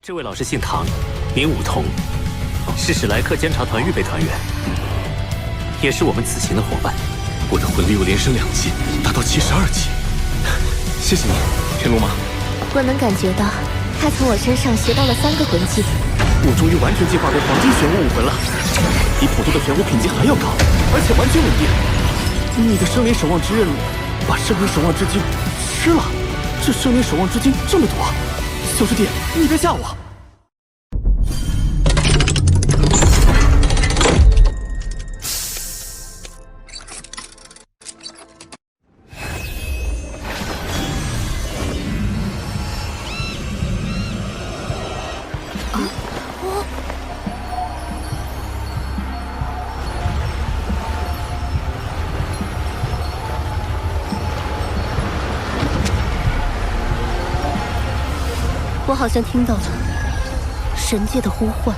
这位老师姓唐，名武同，是史莱克监察团预备团员，也是我们此行的伙伴。我的魂力又连升2级，达到72级。谢谢你，天龙马。我能感觉到他从我身上学到了3个魂技。我终于完全进化为黄金玄武武魂了，比普通的玄武品级还要高，而且完全稳定。你的生灵守望之刃把生灵守望之精吃了，这生灵守望之精这么多，小师弟，你别吓我。我好像听到了神界的呼唤，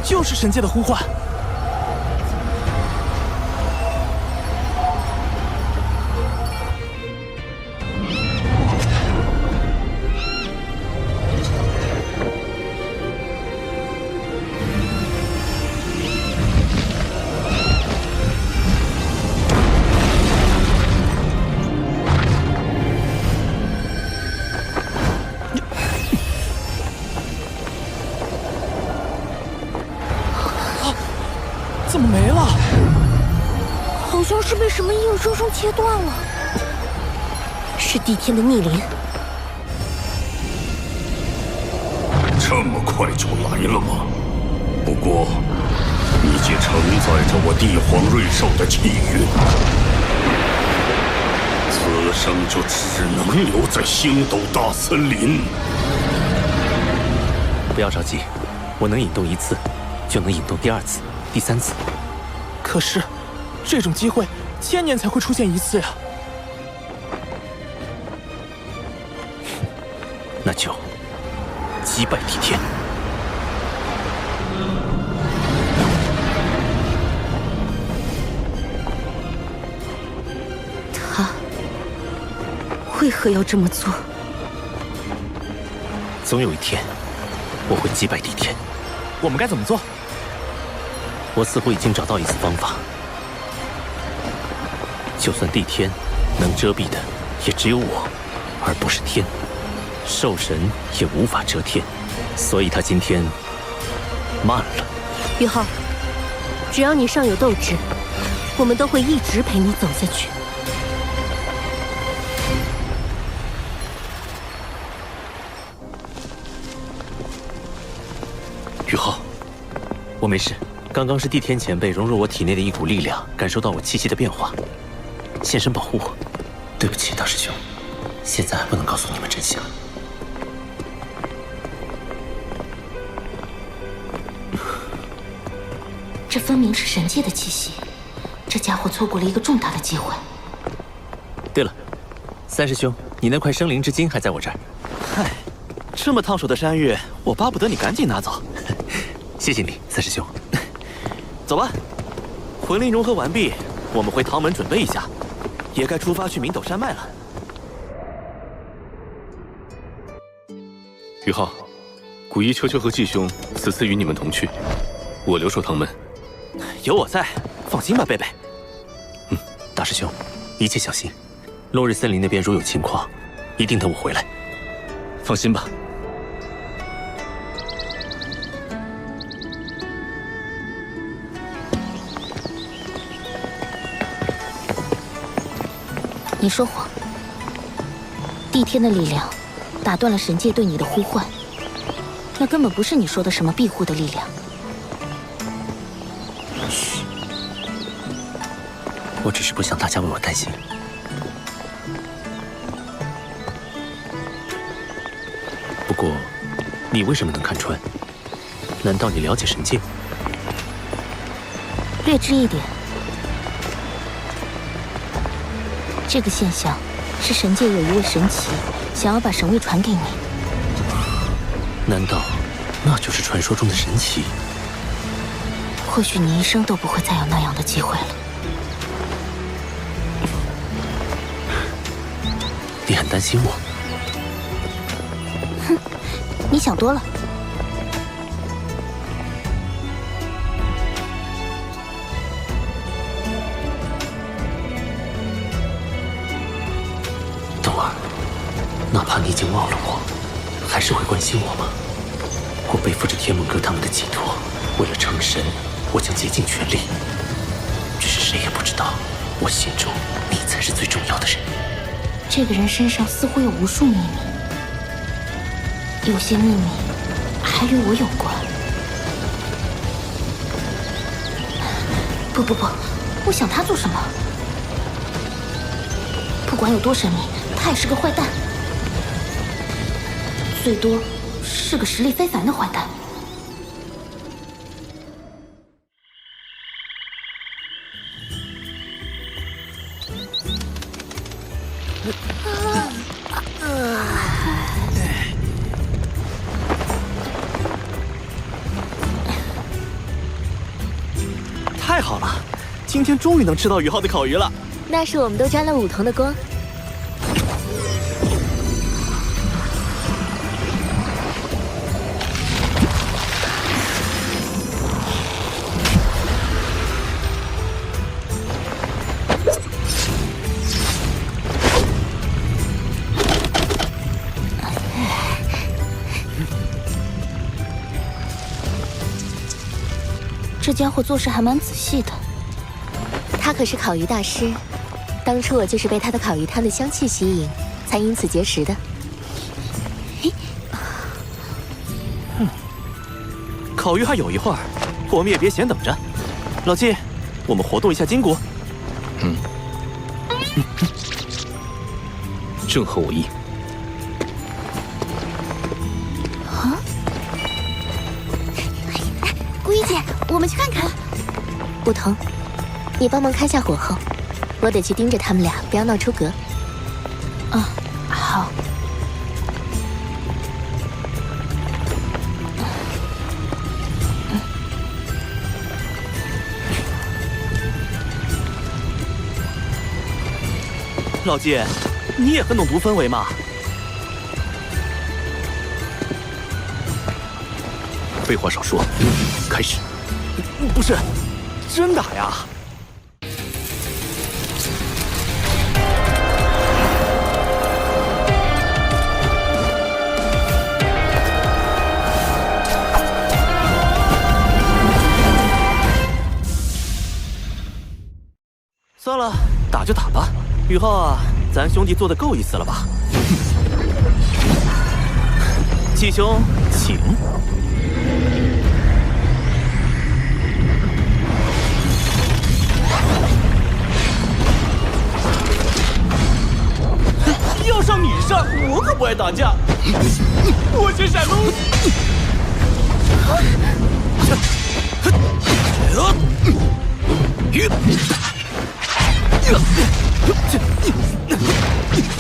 就是神界的呼唤。怎么没了？好像是被什么硬生生切断了。是帝天的逆鳞。这么快就来了吗？不过，你皆承载着我帝皇瑞兽的气运，此生就只能留在星斗大森林。不要着急，我能引动1次，就能引动第2次、第3次。可是，这种机会1000年才会出现1次呀。那就击败帝天。他为何要这么做？总有一天，我会击败帝天。我们该怎么做？我似乎已经找到一次方法。就算帝天能遮蔽的，也只有我，而不是天。兽神也无法遮天，所以他今天慢了。宇浩，只要你尚有斗志，我们都会一直陪你走下去。宇浩，我没事。刚刚是帝天前辈融入我体内的一股力量，感受到我气息的变化，现身保护我。对不起，大师兄，现在还不能告诉你们真相。这分明是神界的气息，这家伙错过了一个重大的机会。对了，三师兄，你那块生灵之精还在我这儿。嗨，这么烫手的山芋，我巴不得你赶紧拿走。谢谢你，三师兄。走吧，魂灵融合完毕，我们回唐门准备一下，也该出发去明斗山脉了。于浩，古一秋秋和季兄此次与你们同去，我留守唐门。有我在，放心吧，贝贝。大师兄，一切小心。落日森林那边如有情况，一定等我回来。放心吧。你说谎，帝天的力量打断了神界对你的呼唤，那根本不是你说的什么庇护的力量。嘘，我只是不想大家为我担心。不过，你为什么能看穿？难道你了解神界？略知一点。这个现象是神界有一位神奇想要把神位传给你。难道那就是传说中的神奇？或许你一生都不会再有那样的机会了。你很担心我？哼，你想多了。哪怕你已经忘了我，还是会关心我吗？我背负着天梦阁他们的寄托，为了成神，我将竭尽全力。只是谁也不知道，我心中你才是最重要的人。这个人身上似乎有无数秘密，有些秘密还与我有关。不，我想他做什么？不管有多神秘，他也是个坏蛋，最多是个实力非凡的坏蛋。太好了，今天终于能吃到宇浩的烤鱼了。那是我们都沾了武桐的光。这家伙做事还蛮仔细的。他可是烤鱼大师，当初我就是被他的烤鱼汤的香气吸引，才因此结识的。烤鱼还有一会儿，我们也别闲等着。老季，我们活动一下筋骨。正合我意。古一姐，我们去看看。梧桐，你帮忙看下火候，我得去盯着他们俩，不要闹出格。啊，好。老季，你也很懂读氛围嘛。废话少说，开始。不是，真打呀！算了，打就打吧。宇浩啊，咱兄弟做的够意思了吧？季兄，请。要上你上，我可不爱打架。我先闪喽！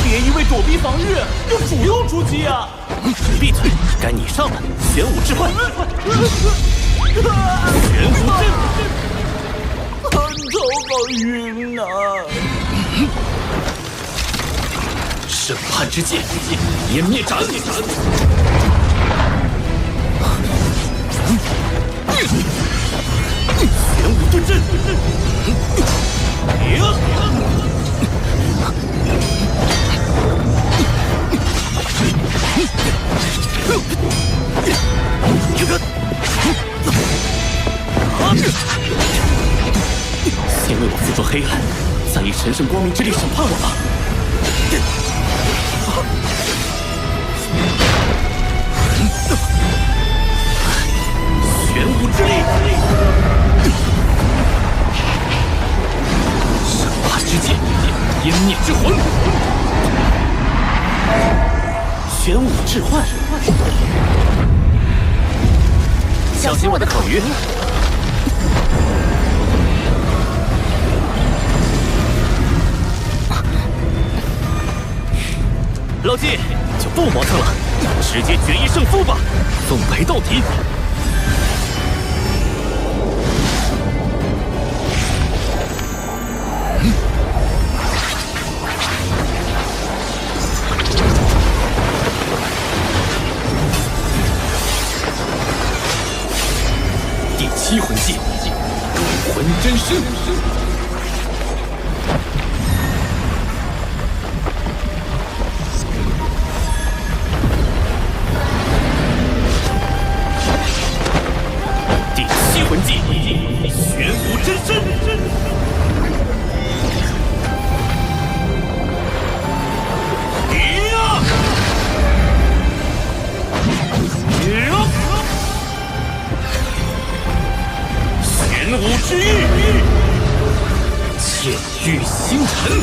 别一味躲避防御，要主动出击啊！闭嘴，该你上了。玄武置换，玄武阵，头好晕啊！审判之剑，湮灭斩！玄武遁阵，先为我附着黑暗，再以神圣光明之力审判我吧。玄武之力，审判之剑，湮灭之魂，玄武置换。小心我的烤鱼！老季，就不磨蹭了，直接决一胜负吧，奉陪到底。第七魂技，武魂真身。玉星辰。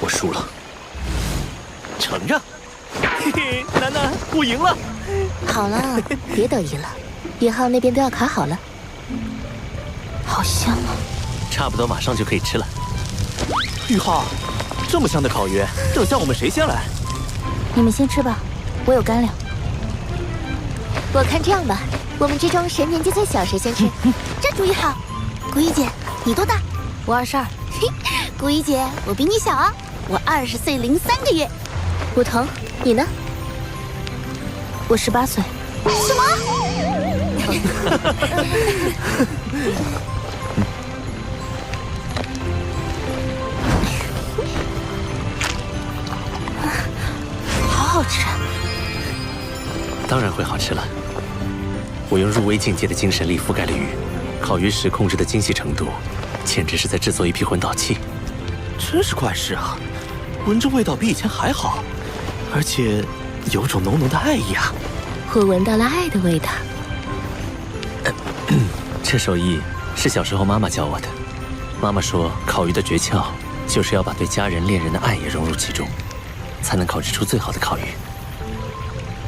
我输了，承让。嘿嘿，楠楠，我赢了。好了，别得意了，宇浩那边都要烤好了。好香啊！差不多马上就可以吃了。宇浩，这么香的烤鱼，等下我们谁先来？你们先吃吧，我有干粮。我看这样吧，我们之中谁年纪最小谁先吃。这主意好。古一姐，你多大？我22。嘿，古一姐，我比你小啊，我20岁零3个月。梧桐，你呢？我18岁。什么？好好吃。当然会好吃了。我用入微境界的精神力覆盖了鱼，烤鱼时控制的精细程度，简直是在制作一批魂导器。真是怪事啊，闻着味道比以前还好，而且有种浓浓的爱意啊。我闻到了爱的味道。这手艺是小时候妈妈教我的。妈妈说，烤鱼的诀窍就是要把对家人、恋人的爱也融入其中，才能烤制出最好的烤鱼。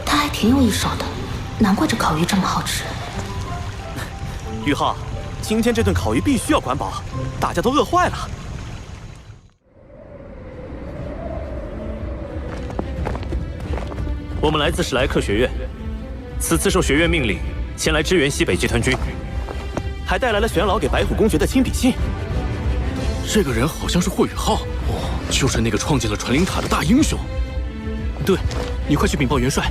他还挺有一手的，难怪这烤鱼这么好吃。宇浩，今天这顿烤鱼必须要管饱，大家都饿坏了。我们来自史莱克学院，此次受学院命令前来支援西北集团军，还带来了玄老给白虎公爵的亲笔信。这个人好像是霍雨浩，就是那个创建了传灵塔的大英雄。对，你快去禀报元帅。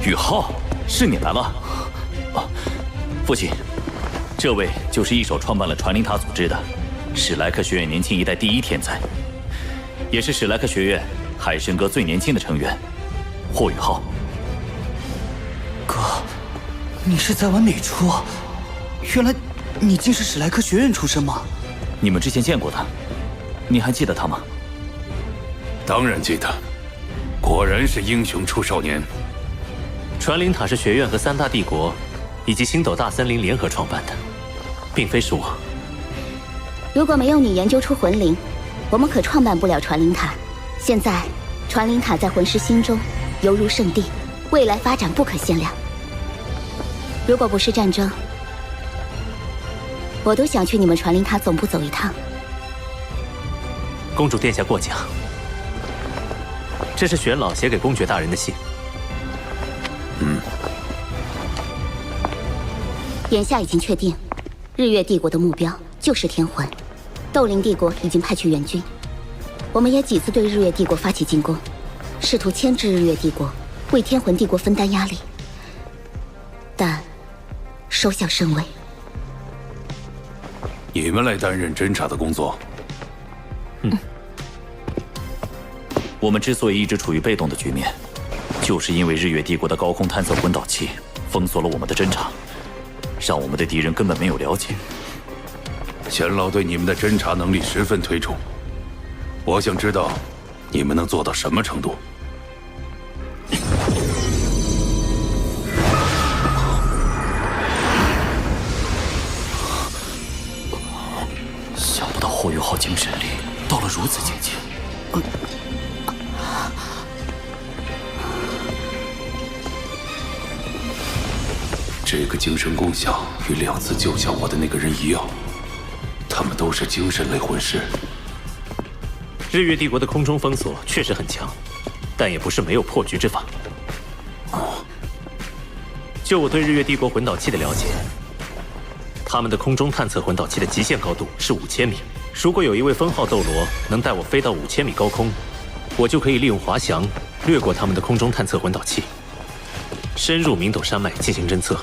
宇浩，是你来了。父亲，这位就是一手创办了传灵塔组织的史莱克学院年轻一代第一天才，也是史莱克学院海神阁最年轻的成员霍雨浩。哥，你是在玩哪出？原来你竟是史莱克学院出身吗？你们之前见过他，你还记得他吗？当然记得，果然是英雄出少年。传灵塔是学院和3大帝国以及星斗大森林联合创办的，并非是我。如果没有你研究出魂灵，我们可创办不了传灵塔。现在，传灵塔在魂师心中犹如圣地，未来发展不可限量。如果不是战争，我都想去你们传灵塔总部走一趟。公主殿下过奖。这是玄老写给公爵大人的信。眼下已经确定，日月帝国的目标就是天魂。斗灵帝国已经派去援军，我们也几次对日月帝国发起进攻，试图牵制日月帝国，为天魂帝国分担压力，但收效甚微。你们来担任侦察的工作。我们之所以一直处于被动的局面，就是因为日月帝国的高空探测魂导器封锁了我们的侦察，让我们对敌人根本没有了解。玄老对你们的侦察能力十分推崇，我想知道你们能做到什么程度。想不到霍雨浩精神力到了如此境界。这个精神功效与2次救下我的那个人一样，他们都是精神类魂师。日月帝国的空中封锁确实很强，但也不是没有破局之法。就我对日月帝国魂导器的了解，他们的空中探测魂导器的极限高度是5000米。如果有一位分号斗罗能带我飞到5000米高空，我就可以利用滑翔掠过他们的空中探测魂导器，深入明斗山脉进行侦测。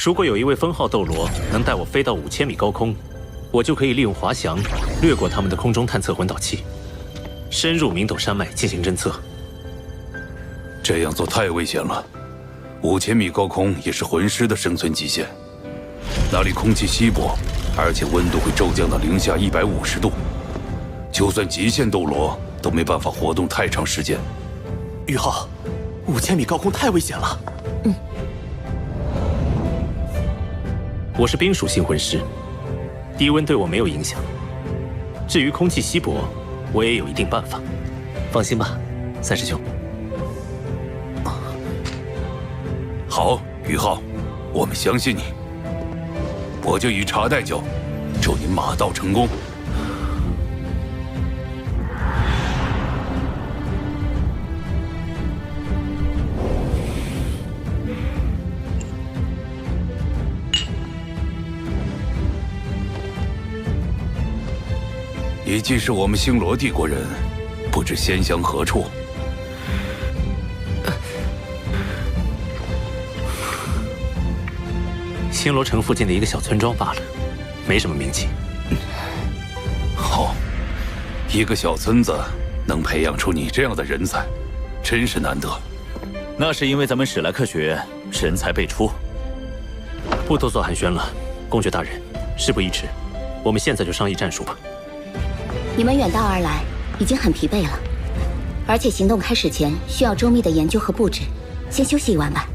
如果有一位封号斗罗能带我飞到5000米高空，我就可以利用滑翔掠过他们的空中探测魂导器，深入明斗山脉进行侦测。这样做太危险了，5000米高空也是魂师的生存极限，那里空气稀薄，而且温度会骤降到零下150度，就算极限斗罗都没办法活动太长时间。宇浩，5000米高空太危险了。我是冰属性魂师，低温对我没有影响。至于空气稀薄，我也有一定办法。放心吧，三师兄。好，宇浩，我们相信你。我就以茶代酒，祝您马到成功。你既是我们星罗帝国人，不知仙乡何处？星罗城附近的一个小村庄罢了，没什么名气。好，一个小村子能培养出你这样的人才，真是难得。那是因为咱们史莱克学院人才辈出。不多做寒暄了，公爵大人，事不宜迟，我们现在就商议战术吧。你们远道而来，已经很疲惫了，而且行动开始前需要周密的研究和布置，先休息一晚吧。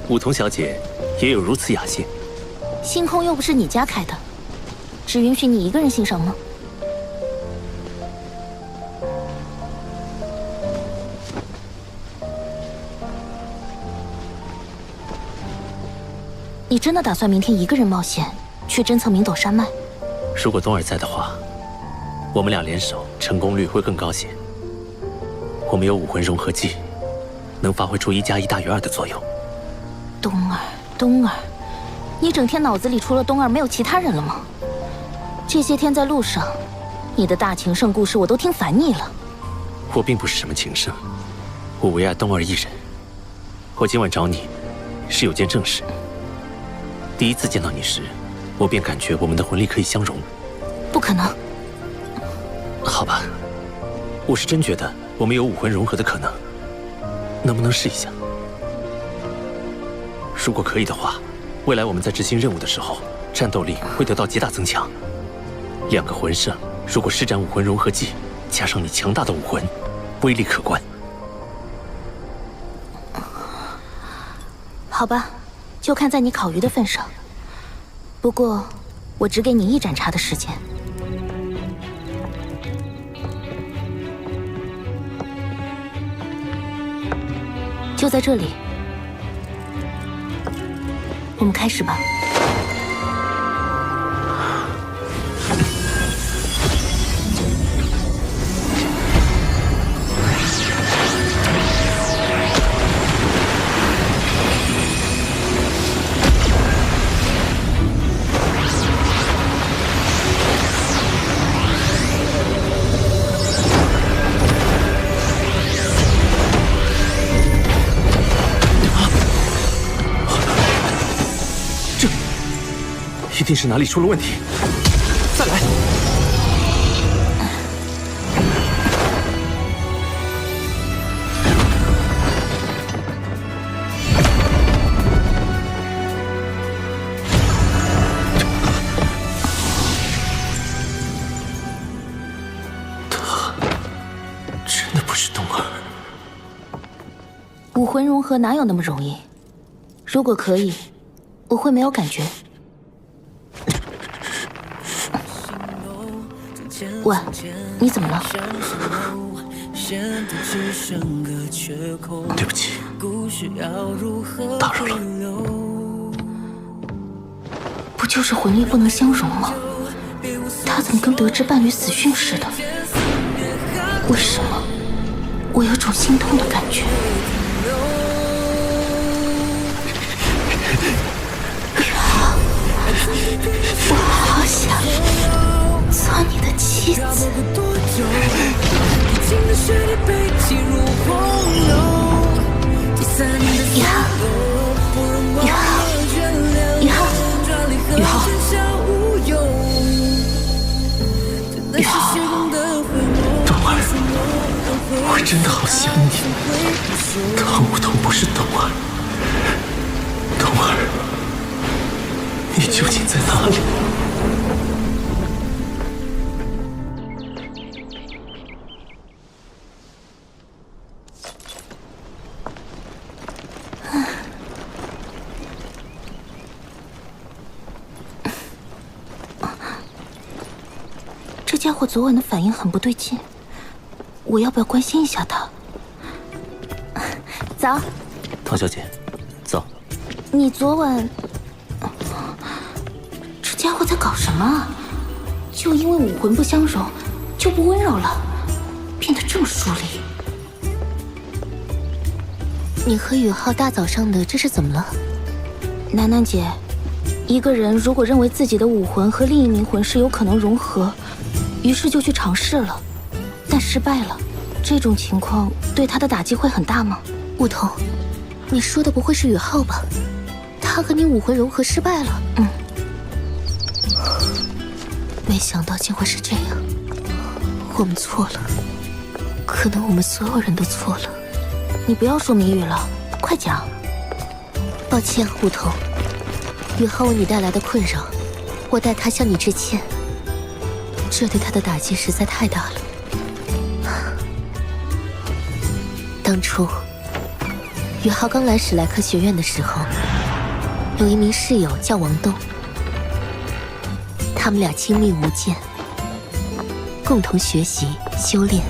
梧桐小姐也有如此雅兴，星空又不是你家开的，只允许你一个人欣赏吗？你真的打算明天一个人冒险去侦测明斗山脉？如果东儿在的话，我们俩联手，成功率会更高些。我们有武魂融合技，能发挥出1+1大于2的作用。东儿，你整天脑子里除了东儿没有其他人了吗？这些天在路上，你的大情圣故事我都听烦腻了。我并不是什么情圣，我唯爱东儿一人。我今晚找你，是有件正事。第一次见到你时，我便感觉我们的魂力可以相融。不可能。好吧，我是真觉得我们有武魂融合的可能，能不能试一下？如果可以的话，未来我们在执行任务的时候，战斗力会得到极大增强。2个魂圣如果施展武魂融合技，加上你强大的武魂，威力可观。好吧，就看在你烤鱼的份上。不过，我只给你1盏茶的时间。就在这里，我们开始吧。一定是哪里出了问题，再来。他真的不是东儿。武魂融合哪有那么容易？如果可以，我会没有感觉。喂，你怎么了？对不起，打扰了。不就是魂力不能相容吗？他怎么跟得知伴侣死讯似的？为什么我有种心痛的感觉？真的好想你，唐舞桐不是冬儿，冬儿，你究竟在哪里？这家伙昨晚的反应很不对劲，我要不要关心一下他？早，唐小姐，走。你昨晚，这家伙在搞什么啊？就因为武魂不相容，就不温柔了，变得这么疏离。你和宇浩大早上的这是怎么了？楠楠姐，一个人如果认为自己的武魂和另一名魂师有可能融合，于是就去尝试了，但失败了。这种情况对他的打击会很大吗？梧桐，你说的不会是宇浩吧？他和你武魂融合失败了。嗯。没想到竟会是这样，我们错了，可能我们所有人都错了。你不要说谜语了，快讲。抱歉，梧桐，宇浩为你带来的困扰，我代他向你致歉。这对他的打击实在太大了。当初，宇浩刚来史莱克学院的时候，有一名室友叫王东，他们俩亲密无间，共同学习修炼，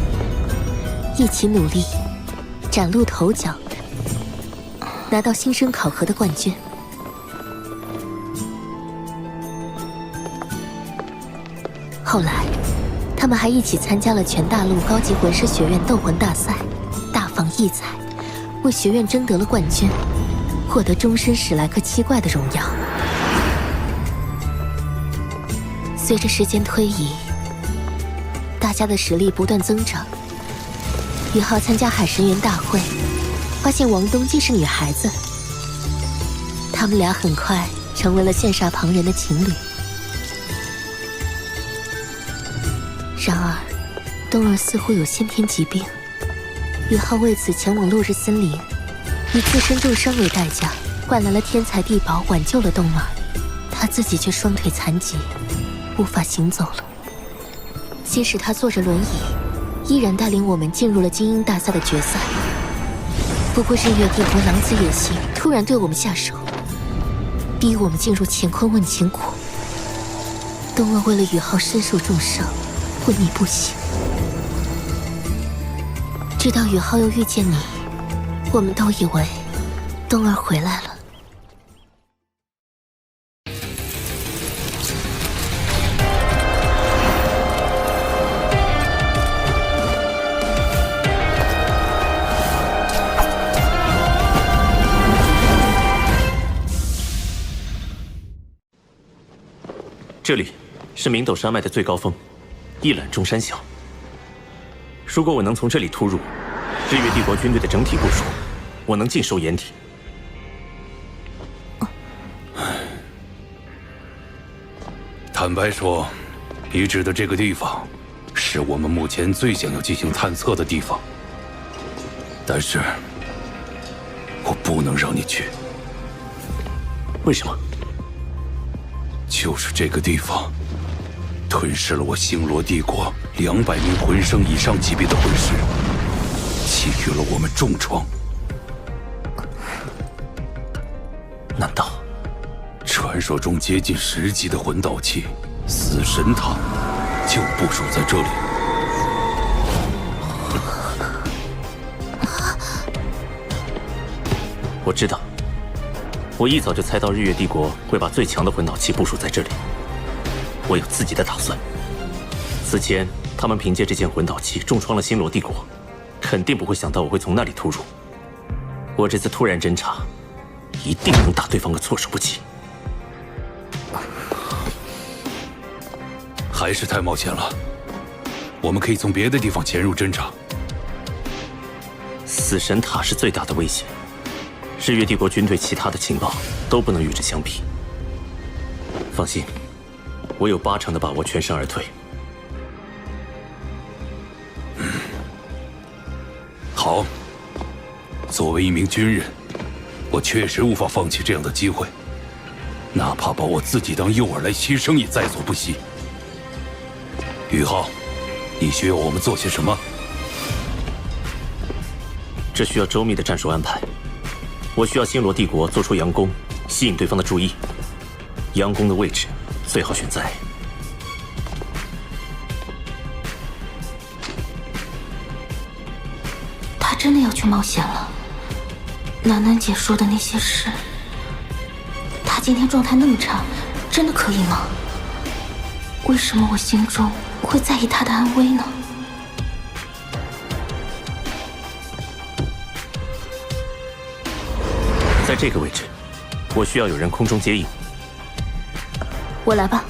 一起努力，崭露头角，拿到新生考核的冠军。后来，他们还一起参加了全大陆高级魂师学院斗魂大赛，大放异彩，为学院争得了冠军，获得终身史莱克七怪的荣耀。随着时间推移，大家的实力不断增长。宇浩参加海神园大会，发现王东竟是女孩子，他们俩很快成为了羡煞旁人的情侣。然而，冬儿似乎有先天疾病，宇浩为此前往落日森林，以自身重伤为代价，换来了天才地宝，挽救了冬儿。他自己却双腿残疾，无法行走了。即使他坐着轮椅，依然带领我们进入了精英大赛的决赛。不过日月帝国狼子野心，突然对我们下手，逼我们进入乾坤问情谷。冬儿为了宇浩身受重伤，昏迷不醒。直到宇浩又遇见你，我们都以为冬儿回来了。这里是明斗山脉的最高峰，一览众山小。如果我能从这里突入，日月帝国军队的整体部署，我能尽收眼底。坦白说，你指的这个地方，是我们目前最想要进行探测的地方。但是，我不能让你去。为什么？就是这个地方，吞噬了我星罗帝国200名魂圣以上级别的魂师，给予了我们重创。难道传说中接近10级的魂导器死神塔就部署在这里？我知道，我一早就猜到日月帝国会把最强的魂导器部署在这里。我有自己的打算。此前他们凭借这件魂导器重创了星罗帝国，肯定不会想到我会从那里突入。我这次突然侦查，一定能打对方个措手不及。还是太冒险了，我们可以从别的地方潜入侦查。死神塔是最大的威胁，日月帝国军队其他的情报都不能与之相比。放心，我有80%的把握全身而退。好，作为一名军人，我确实无法放弃这样的机会，哪怕把我自己当诱饵来牺牲也在所不惜。宇浩，你需要我们做些什么？这需要周密的战术安排。我需要星罗帝国做出佯攻，吸引对方的注意。佯攻的位置最好选在……他真的要去冒险了？楠楠姐说的那些事，他今天状态那么差，真的可以吗？为什么我心中会在意他的安危呢？在这个位置，我需要有人空中接应。我来吧。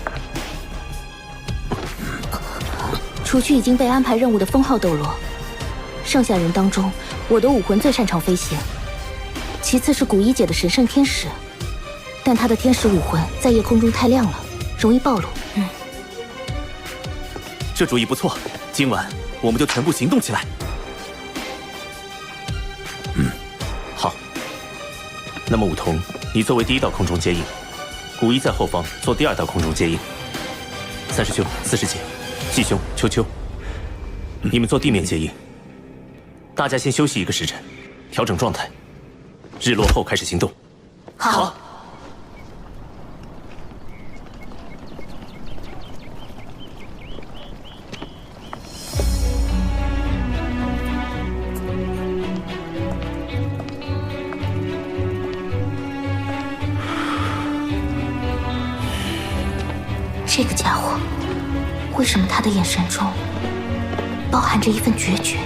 除去已经被安排任务的封号斗罗，剩下人当中，我的武魂最擅长飞行，其次是古一姐的神圣天使，但她的天使武魂在夜空中太亮了，容易暴露。这主意不错，今晚我们就全部行动起来。好。那么武桐，你作为第一道空中接应，古一在后方做第二道空中接应。三师兄、四师姐、季兄、秋秋，你们做地面接应。大家先休息1个时辰，调整状态。日落后开始行动。好。这个家伙，为什么他的眼神中包含着一份决绝？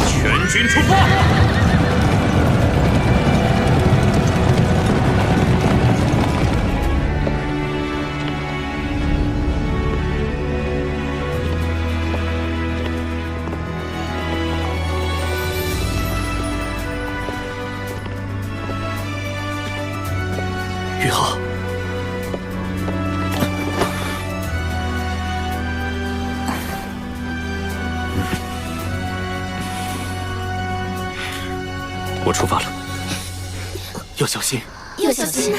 全军出发！宇浩，我出发了，要小心，要小心。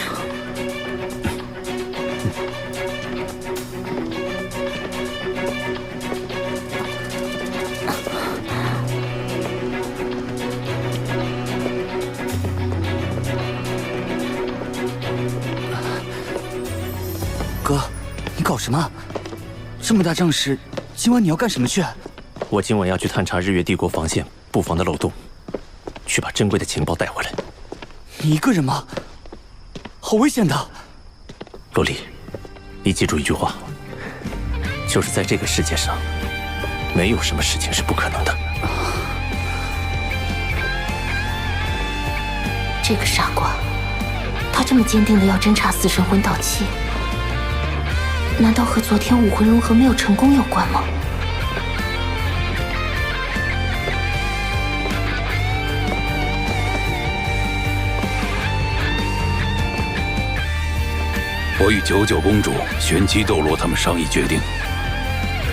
哥，你搞什么？这么大仗势，今晚你要干什么去？我今晚要去探查日月帝国防线布防的漏洞，去把珍贵的情报带回来。你一个人吗？好危险的！洛丽，你记住一句话，就是在这个世界上，没有什么事情是不可能的。这个傻瓜，他这么坚定的要侦查死神魂导器，难道和昨天武魂融合没有成功有关吗？我与99公主、玄机斗罗他们商议决定，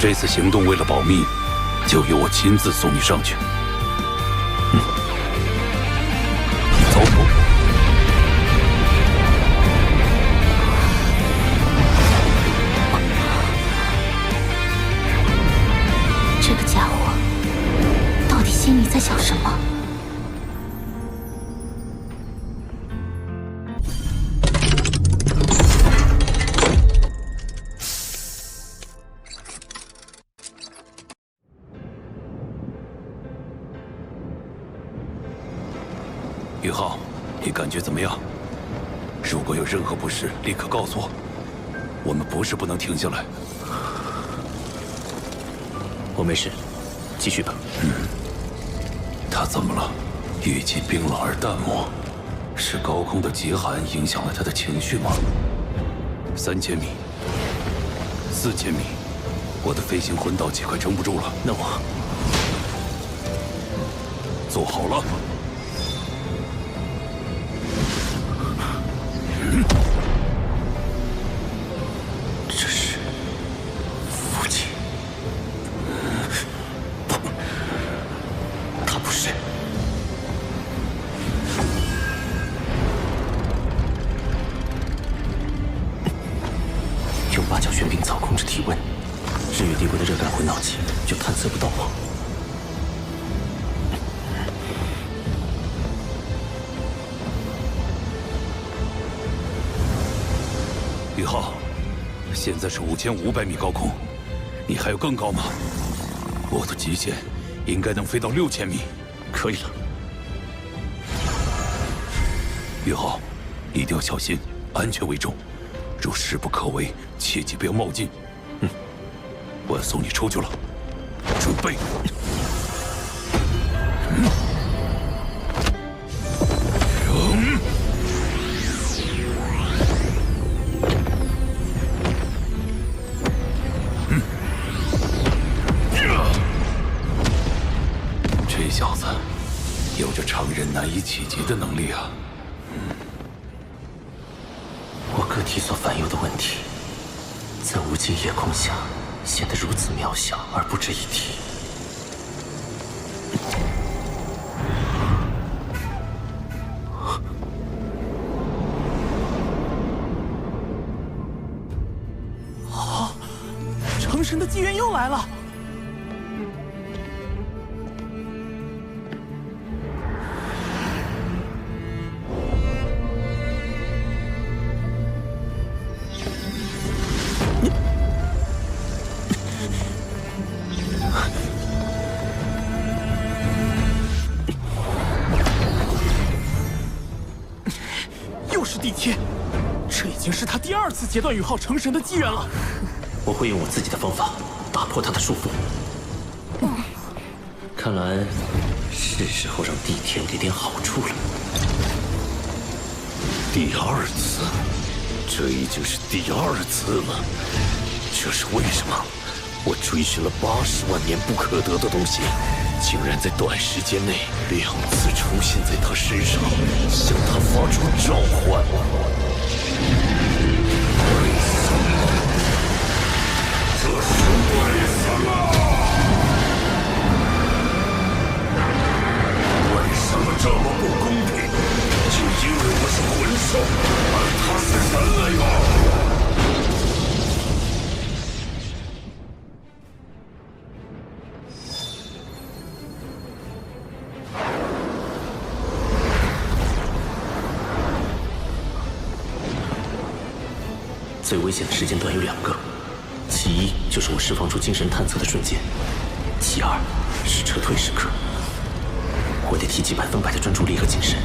这次行动为了保密，就由我亲自送你上去。走。这个家伙到底心里在想什么？宇浩，你感觉怎么样？如果有任何不适，立刻告诉我。我们不是不能停下来。我没事，继续吧。他怎么了？语气冰冷而淡漠，是高空的极寒影响了他的情绪吗？3000米，4000米，我的飞行魂导器快撑不住了。那我做好了。这是父亲？不，他不是。用八角玄冰草控制体温，日月帝国的热感魂导器就探测不到我。宇浩，现在是5500米高空，你还有更高吗？我的极限应该能飞到6000米。可以了。宇浩，一定要小心，安全为重。若势不可为，切记不要冒进。我要送你出去了，准备。这小子有着常人难以企及的能力啊！我个体所烦忧的问题，在无尽夜空下显得如此渺小而不值一提。成神的机缘又来了。又是地天，这已经是他第2次截断宇浩成神的机缘了。我会用我自己的方法打破他的束缚。看来是时候让地天给点好处了。第2次，这已经是第2次了。这是为什么？我追寻了80万年不可得的东西，竟然在短时间内2次出现在他身上，向他发出召唤。这是为什么？为什么这么不公平？就因为我是魂兽，而他是人类吗？最危险的时间段有2个，其一就是我释放出精神探测的瞬间，其2是撤退时刻。我得提起100%的专注力和精神。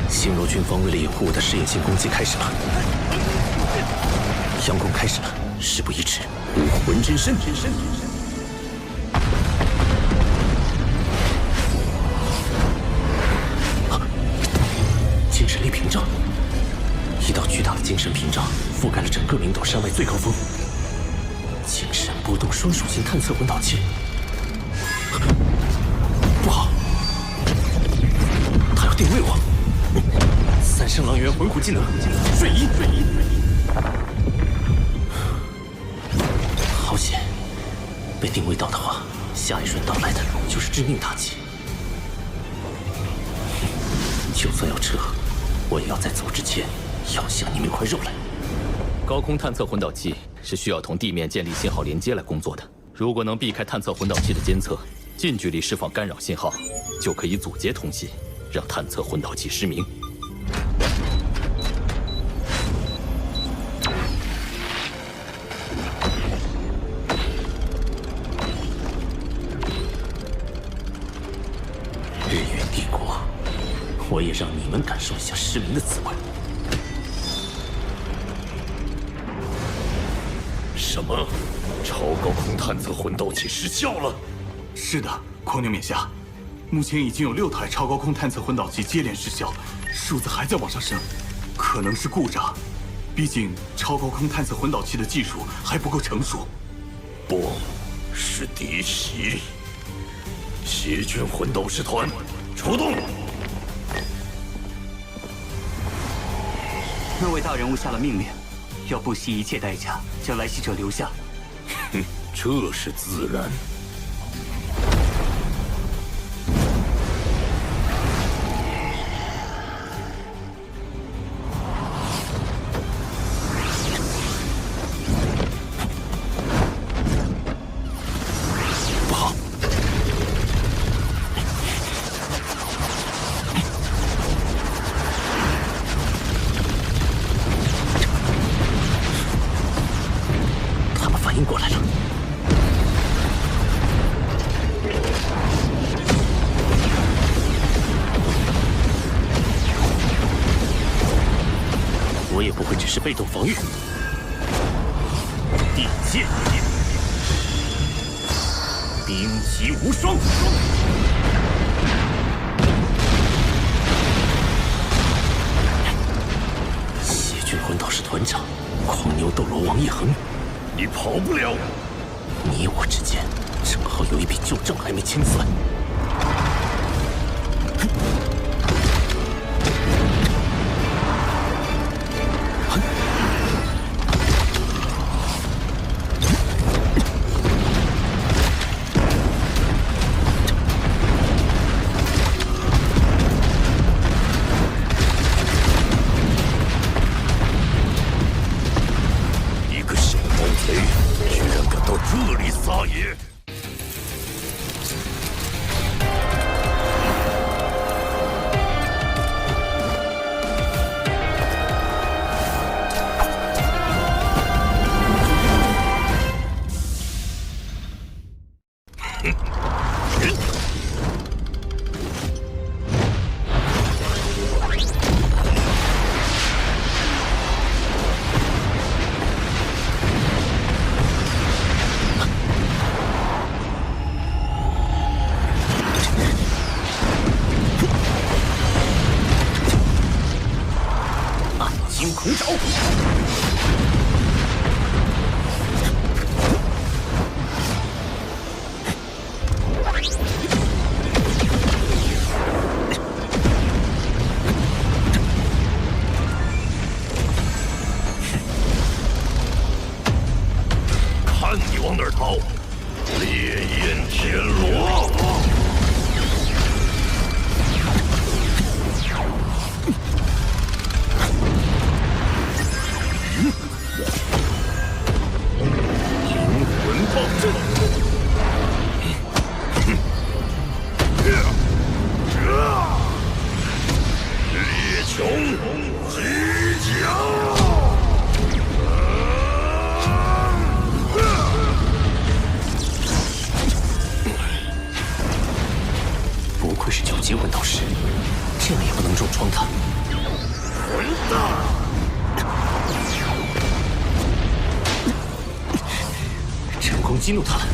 星罗军方为了掩护我的视野性攻击开始了，佯攻开始了，事不宜迟。武魂真身，精神力屏障。一道巨大的精神屏障覆盖了整个明斗山脉最高峰。精神波动双属性探测魂导器，不好，他要定位我。3圣狼猿魂虎技能，瞬移。好险，被定位到的话，下一瞬到来的就是致命打击。就算要撤，我也要在走之前。要向你们一块肉来。高空探测魂导器是需要同地面建立信号连接来工作的。如果能避开探测魂导器的监测，近距离释放干扰信号，就可以阻截通信，让探测魂导器失明。日月帝国，我也让你们感受一下失明的滋味。什么？超高空探测魂导器失效了？是的，狂牛冕下，目前已经有6台超高空探测魂导器接连失效，数字还在往上升，可能是故障。毕竟超高空探测魂导器的技术还不够成熟。不，是嫡袭。邪卷魂斗士团，出动！那位大人物下了命令，要不惜一切代价将来袭者留下。哼，这是自然。被动防御，地剑，兵极无双。邪军魂导士团长，狂牛斗罗王叶恒，你跑不了。你我之间正好有一笔旧账还没清算。激怒他了。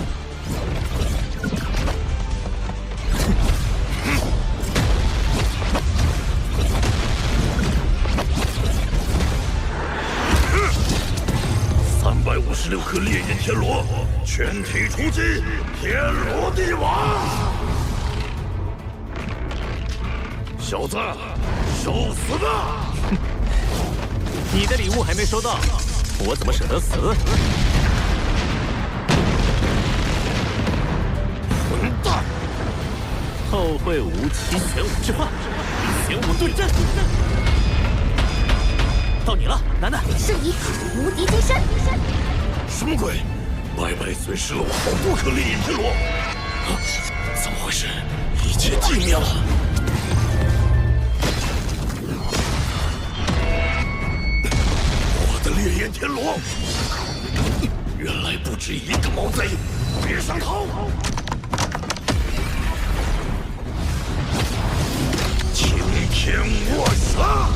356颗烈焰天罗，全体出击！天罗地网！小子，受死吧！你的礼物还没收到，我怎么舍得死？混蛋！后会无期，玄武之化，玄武对阵。到你了，楠楠。圣衣，无敌金身。什么鬼？白白损失了我好多颗烈焰天罗。啊，怎么回事？一切寂灭了。我的烈焰天罗，原来不止一个毛贼！别想逃！青天卧杀！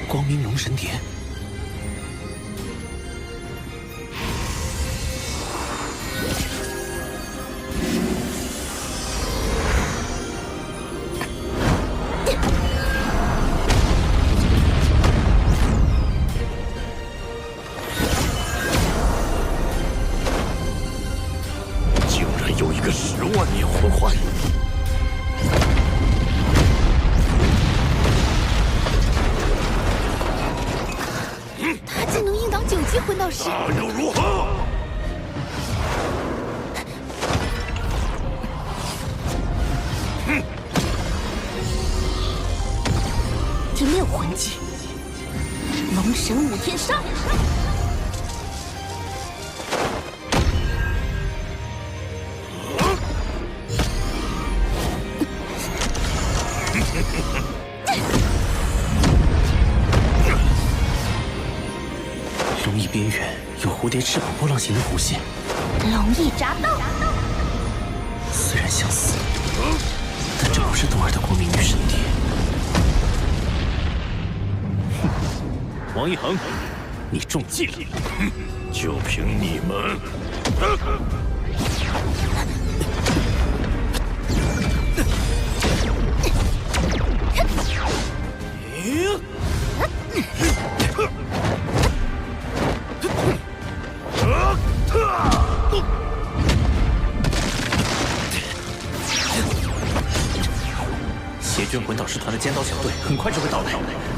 光明龙神蝶。个10万年魂环。他竟能硬挡9级魂导师，那又如何？第6魂技，龙神武天杀。龙翼边缘有蝴蝶翅膀波浪形的弧线，龙翼铡刀。虽然相似，但这不是冬儿的国民女神蝶。王一恒，你中计了！就凭你们！邪君魂导师团的尖刀小队很快就会到来，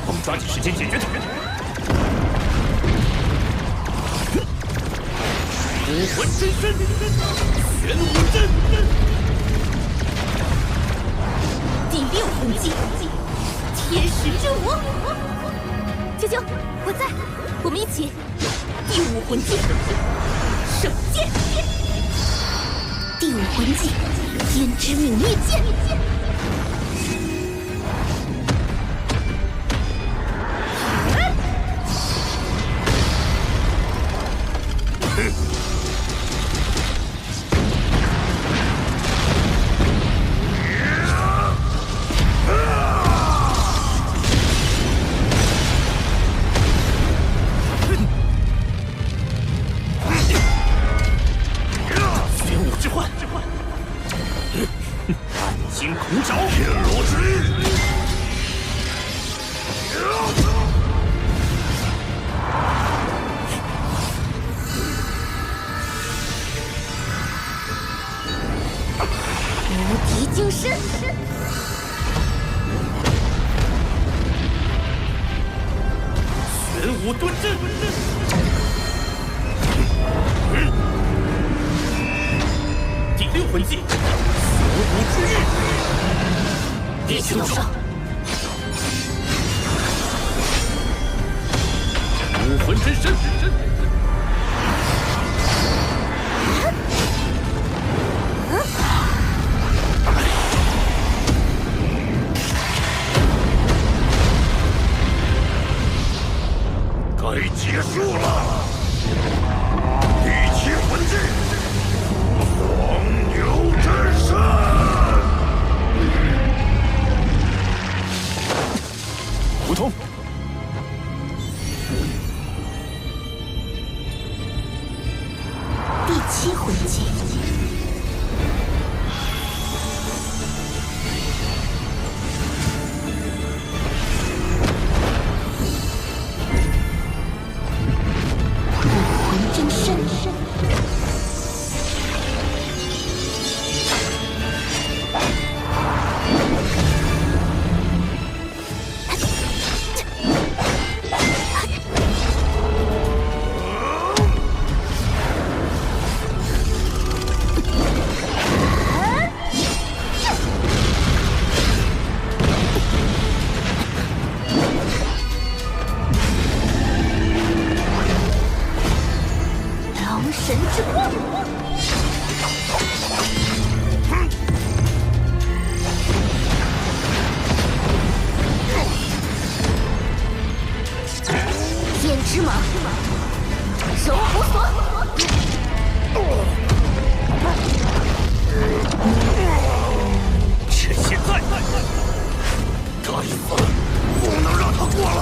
我们抓紧时间解决他。武魂真身，玄武阵。第6魂技，天使之舞。啾啾，我在，我们一起。第5魂技，圣剑。第5魂技，天之泯灭剑。惊恐爪，天罗之域。无敌金身。玄武遁阵。第6魂技。玄武之域，第7道上，武魂真身，该结束了。第7魂技，黄牛真身。不通。第7魂技，武魂真身。龙神之光。天之蟒，柔虎锁。趁现在！该死，不能让他过来！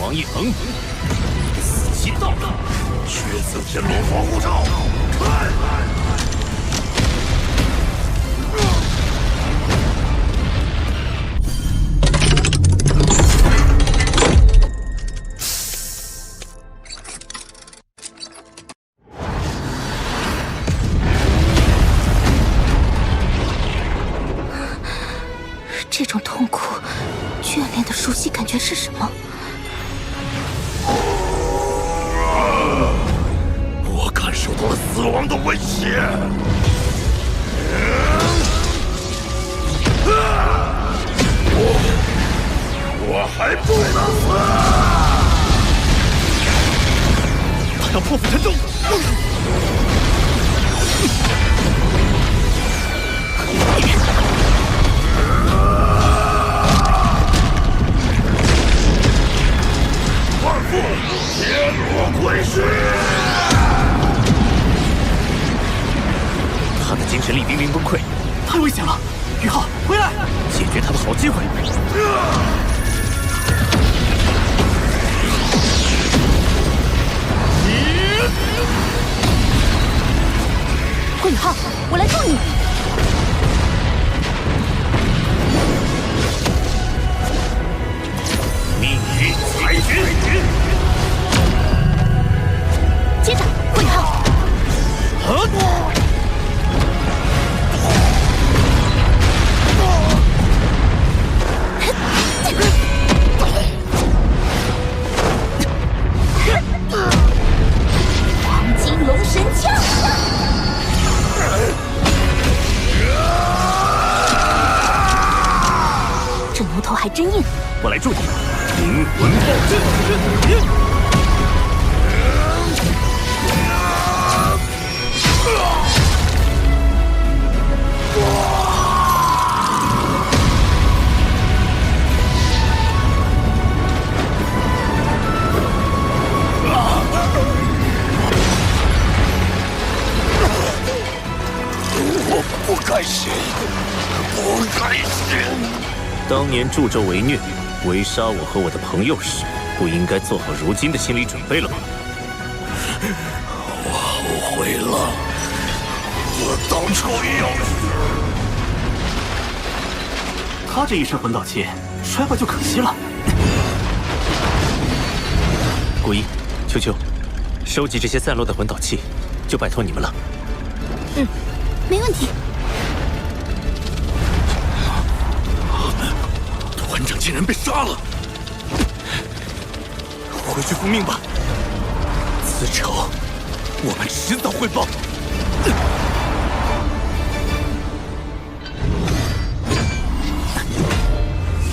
王一恒，死期到了！血色天罗防护罩，开！这种痛苦、眷恋的熟悉感觉是什么？我感受到了死亡的威胁。我还不能死！他要破釜沉舟！万父，铁罗归师！他的精神力濒临崩溃，太危险了！宇浩，回来！解决他的好机会。顾宇浩，我来助你。命运裁决！接着，顾宇浩。黄金龙神枪！这牛头还真硬。我来助你。灵魂暴震！我不该死，不该死！当年助纣为虐，围杀我和我的朋友时，不应该做好如今的心理准备了吗？我后悔了，我当初要是……他这一身魂导器摔坏就可惜了。古一、秋秋，收集这些散落的魂导器，就拜托你们了。嗯，没问题。团长竟然被杀了！回去复命吧，此仇我们迟早会报。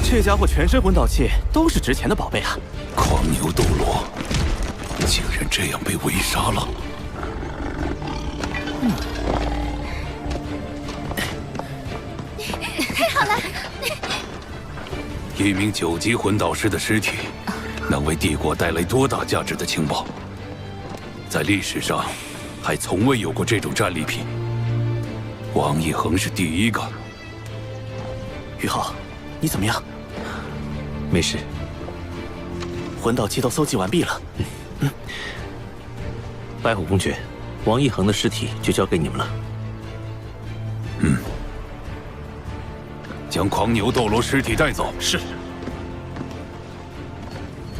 这家伙全身魂导器都是值钱的宝贝啊！狂牛斗罗竟然这样被围杀了。太好了！一名9级魂导师的尸体，能为帝国带来多大价值的情报？在历史上，还从未有过这种战利品。王一恒是第一个。宇浩，你怎么样？没事。魂导器都搜集完毕了。白虎公爵，王一恒的尸体就交给你们了。将狂牛斗罗尸体带走。是。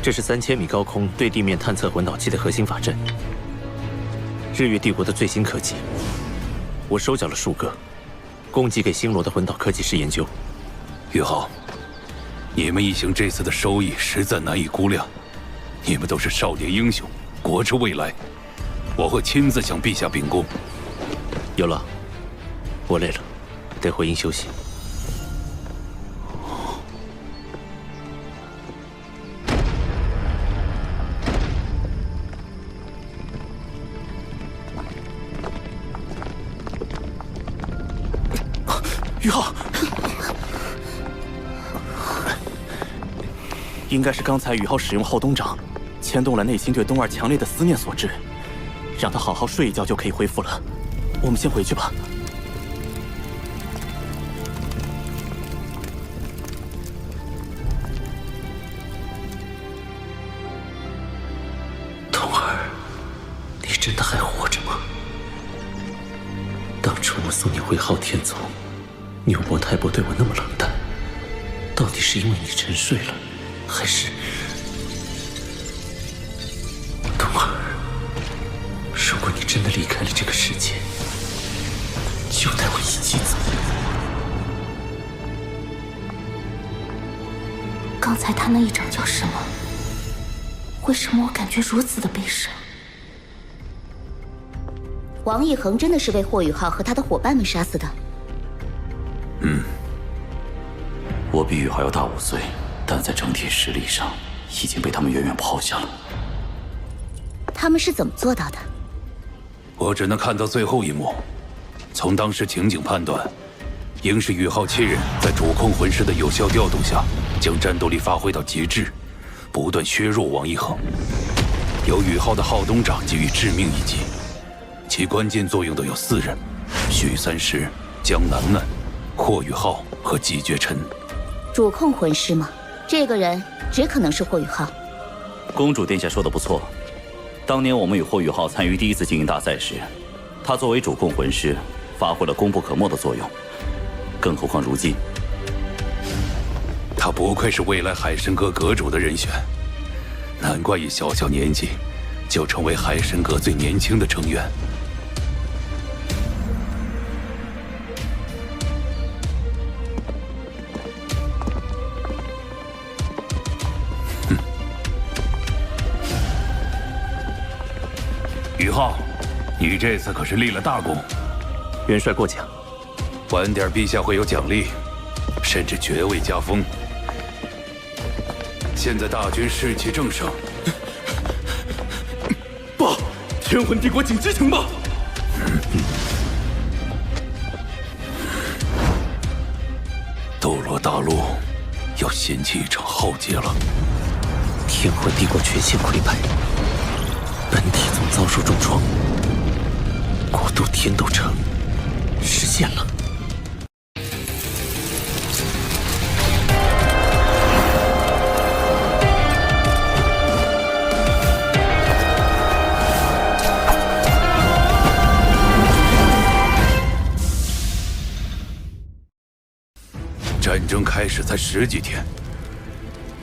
这是3000米高空对地面探测魂导器的核心法阵，日月帝国的最新科技。我收缴了数个，供给给星罗的魂导科技师研究。宇浩，你们一行这次的收益实在难以估量。你们都是少年英雄，国之未来。我会亲自向陛下禀功。有了，我累了，得回营休息。宇浩，应该是刚才宇浩使用后东掌，牵动了内心对东儿强烈的思念所致。让他好好睡一觉就可以恢复了。我们先回去吧。东儿，你真的还活着吗？当初我送你回昊天宗，牛伯太伯对我那么冷淡，到底是因为你沉睡了，还是……东儿，如果你真的离开了这个世界，就带我一起走。刚才他那一掌叫什么？为什么我感觉如此的悲伤？王一恒真的是被霍雨浩和他的伙伴们杀死的？我比宇浩要大5岁，但在整体实力上已经被他们远远抛下了。他们是怎么做到的？我只能看到最后一幕。从当时情景判断，应是宇浩7人在主控魂师的有效调动下，将战斗力发挥到极致，不断削弱王一恒。由宇浩的浩东掌给予致命一击，其关键作用的有4人：许三石、江楠楠、霍宇浩和季绝尘。主控魂师吗？这个人只可能是霍雨浩。公主殿下说的不错，当年我们与霍雨浩参与第一次精英大赛时，他作为主控魂师，发挥了功不可没的作用。更何况如今，他不愧是未来海神阁阁主的人选，难怪以小小年纪就成为海神阁最年轻的成员。宇浩，你这次可是立了大功。元帅过奖。晚点陛下会有奖励，甚至爵位加封。现在大军士气正盛。报，天魂帝国紧急情报！斗罗大陆要掀起一场浩劫了。天魂帝国全线溃败，本体宗遭受重创，国都天斗城实现了。战争开始才10几天，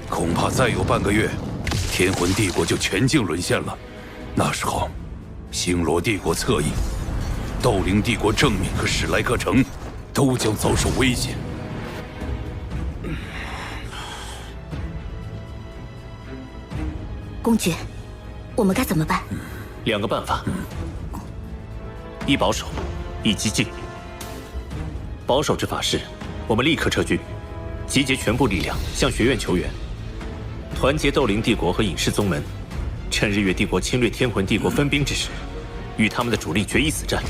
恐怕再有半个月，天魂帝国就全境沦陷了。那时候，星罗帝国侧翼、斗灵帝国正面和史莱克城都将遭受威胁。公爵，我们该怎么办？2个办法：一保守，一激进。保守之法是，我们立刻撤军，集结全部力量向学院求援，团结斗灵帝国和隐世宗门，趁日月帝国侵略天魂帝国分兵之时，与他们的主力决一死战，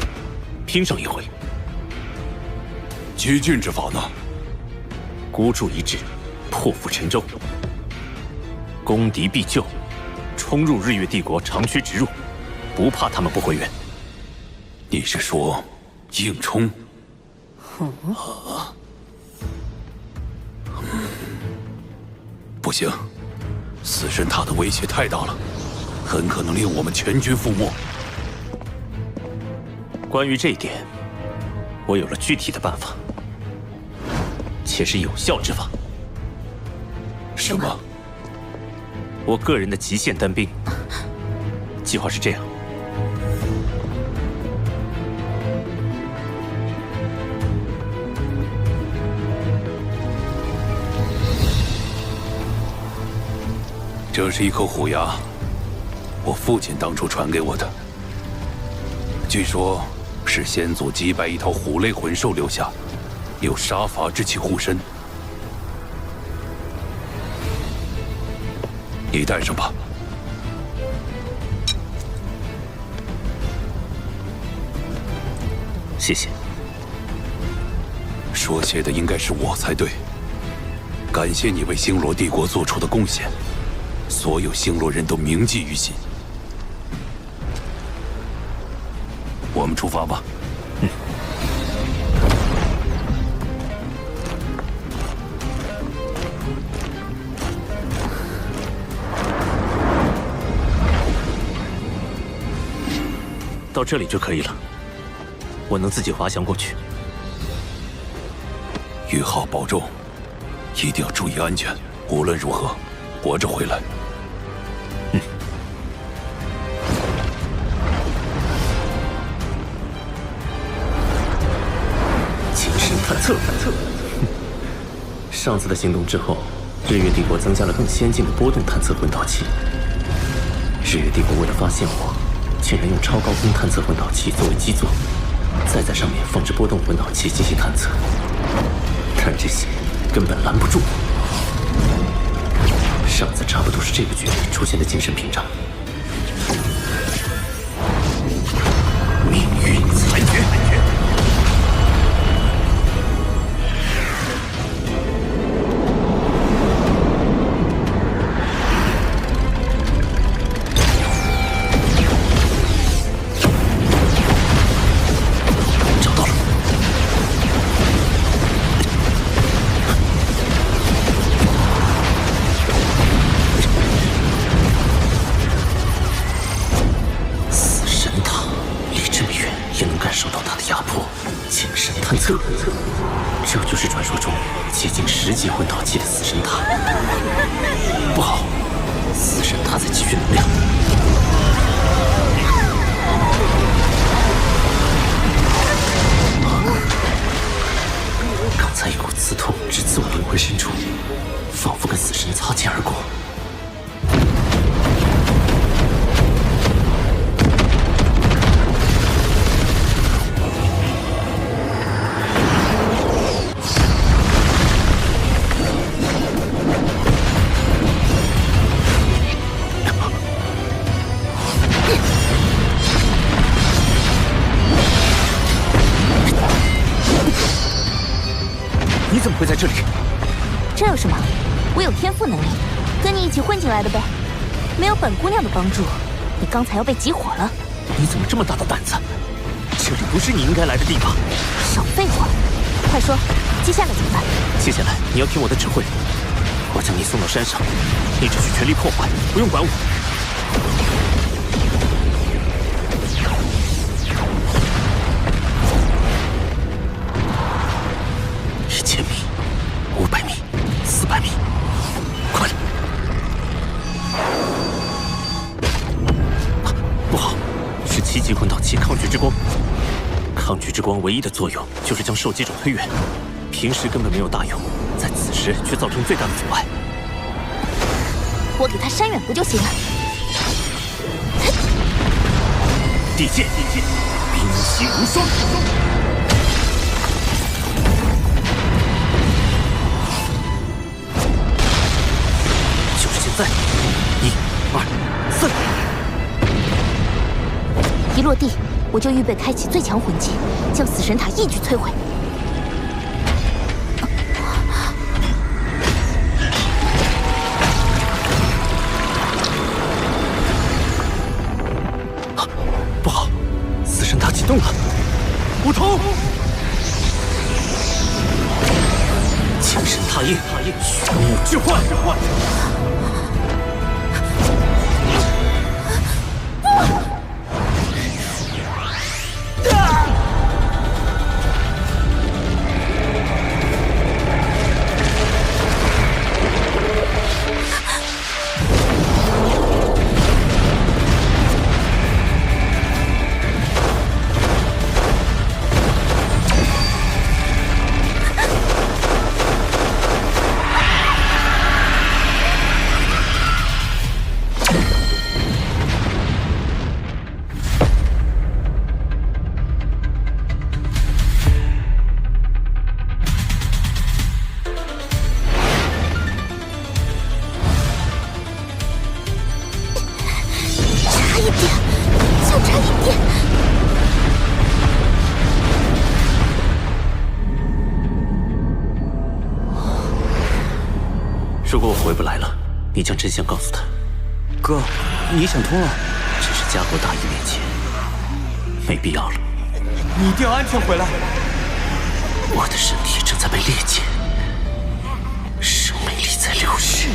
拼上一回。激进之法呢？孤注一掷，破釜沉舟，攻敌必救，冲入日月帝国，长驱直入，不怕他们不回援。你是说硬冲？不行，死神塔的威胁太大了，很可能令我们全军覆没。关于这一点，我有了具体的办法，且是有效之法。什么？我个人的极限单兵。计划是这样：这是一颗虎牙，我父亲当初传给我的，据说是先祖击败一头虎类魂兽留下，有杀伐之气护身。你带上吧。谢谢。说谢的应该是我才对，感谢你为星罗帝国做出的贡献。所有星罗人都铭记于心。我们出发吧。到这里就可以了，我能自己滑翔过去。宇浩保重，一定要注意安全，无论如何活着回来。谨慎探测。上次的行动之后，日月帝国增加了更先进的波动探测混导器。日月帝国为了发现我，竟然用超高空探测混导器作为基座，再在上面放置波动混导器进行探测。但这些根本拦不住我。上次差不多是这个距离出现的精神屏障。命运裁决。找到了。死神塔离这么远也能感受到它的压迫。精神探测，这就是传说中接近10级混导器的死神塔。不好，死神塔在积蓄能量。刚才一股刺痛直刺我灵魂深处，仿佛跟死神擦肩而过。你怎么会在这里？这有什么？我有天赋能力，跟你一起混进来的呗。没有本姑娘的帮助，你刚才要被集火了。你怎么这么大的胆子？这里不是你应该来的地方。少废话，快说，接下来怎么办？接下来你要听我的指挥，我将你送到山上，你只需全力破坏，不用管我。1000米、500米、400米，快！不好，是7级混导器抗拒之光。抗拒之光唯一的作用就是将受击者推远，平时根本没有大用，在此时却造成最大的阻碍。我给他扇远不就行了？地剑，冰息无双。就是现在，1、2、3。一落地，我就预备开启最强魂技，将死神塔一举摧毁。不好，死神塔启动了！不冲！精神塔印，玄武之幻。如果我回不来了，你将真相告诉他。哥，你想通了？只是家国大义面前，没必要了。你一定要安全回来。我的身体正在被裂解，生命力在流失，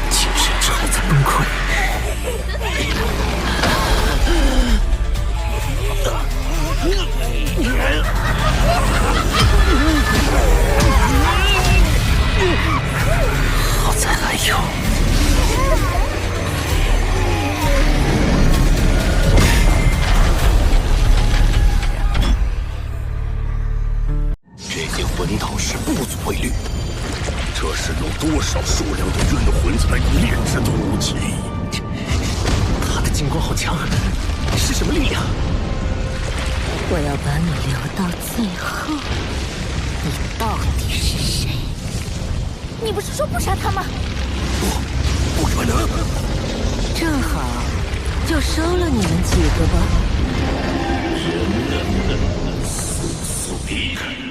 精神值还在崩溃。好在还有。仅魂导师不足为虑，这是有多少数量的润魂才能炼制的武器？他的金光好强，是什么力量？我要把你留到最后。你到底是谁？你不是说不杀他吗？不可能！正好，就收了你们几个吧。速速离开！